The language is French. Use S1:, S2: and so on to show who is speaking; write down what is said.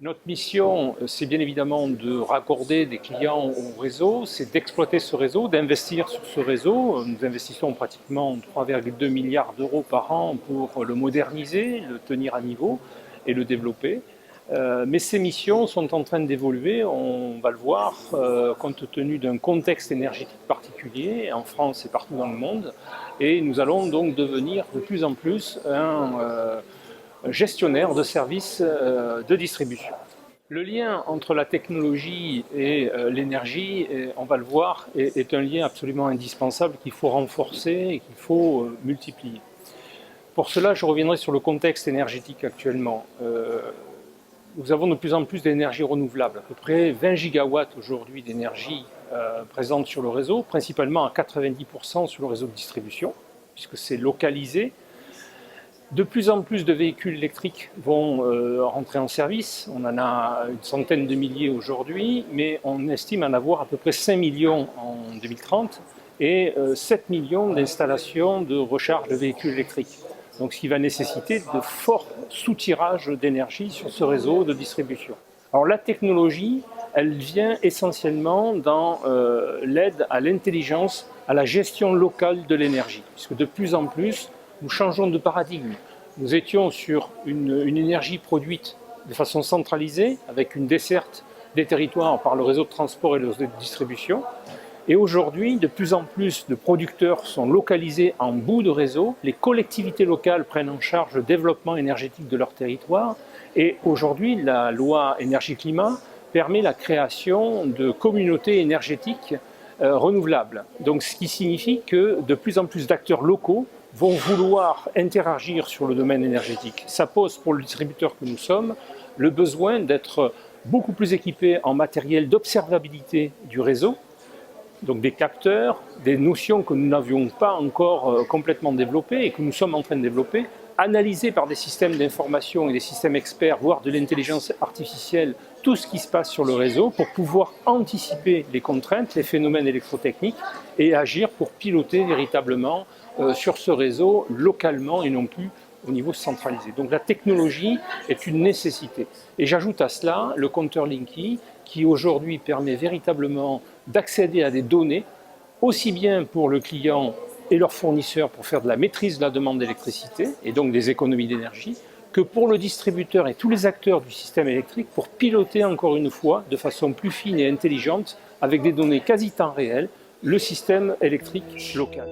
S1: Notre mission, c'est bien évidemment de raccorder des clients au réseau, c'est d'exploiter ce réseau, d'investir sur ce réseau. Nous investissons pratiquement 3,2 milliards d'euros par an pour le moderniser, le tenir à niveau et le développer. Mais ces missions sont en train d'évoluer, on va le voir, compte tenu d'un contexte énergétique particulier en France et partout dans le monde. Et nous allons donc devenir de plus en plus un gestionnaire de services de distribution. Le lien entre la technologie et l'énergie, on va le voir, est un lien absolument indispensable qu'il faut renforcer et qu'il faut multiplier. Pour cela, je reviendrai sur le contexte énergétique actuellement. Nous avons de plus en plus d'énergie renouvelable, à peu près 20 gigawatts aujourd'hui d'énergie présente sur le réseau, principalement à 90% sur le réseau de distribution, puisque c'est localisé. De plus en plus de véhicules électriques vont rentrer en service. On en a une centaine de milliers aujourd'hui, mais on estime en avoir à peu près 5 millions en 2030 et 7 millions d'installations de recharge de véhicules électriques. Donc, ce qui va nécessiter de forts soutirages d'énergie sur ce réseau de distribution. Alors, la technologie, elle vient essentiellement dans l'aide à l'intelligence, à la gestion locale de l'énergie, puisque de plus en plus, nous changeons de paradigme. Nous étions sur une énergie produite de façon centralisée, avec une desserte des territoires par le réseau de transport et le réseau de distribution. Et aujourd'hui, de plus en plus de producteurs sont localisés en bout de réseau. Les collectivités locales prennent en charge le développement énergétique de leur territoire. Et aujourd'hui, la loi énergie-climat permet la création de communautés énergétiques renouvelables. Donc, ce qui signifie que de plus en plus d'acteurs locaux vont vouloir interagir sur le domaine énergétique. Ça pose pour le distributeur que nous sommes le besoin d'être beaucoup plus équipé en matériel d'observabilité du réseau, donc des capteurs, des notions que nous n'avions pas encore complètement développées et que nous sommes en train de développer, analysées par des systèmes d'information et des systèmes experts, voire de l'intelligence artificielle, tout ce qui se passe sur le réseau pour pouvoir anticiper les contraintes, les phénomènes électrotechniques et agir pour piloter véritablement sur ce réseau localement et non plus au niveau centralisé. Donc la technologie est une nécessité. Et j'ajoute à cela le compteur Linky qui aujourd'hui permet véritablement d'accéder à des données aussi bien pour le client et leurs fournisseurs pour faire de la maîtrise de la demande d'électricité et donc des économies d'énergie, que pour le distributeur et tous les acteurs du système électrique pour piloter encore une fois de façon plus fine et intelligente avec des données quasi temps réel le système électrique local.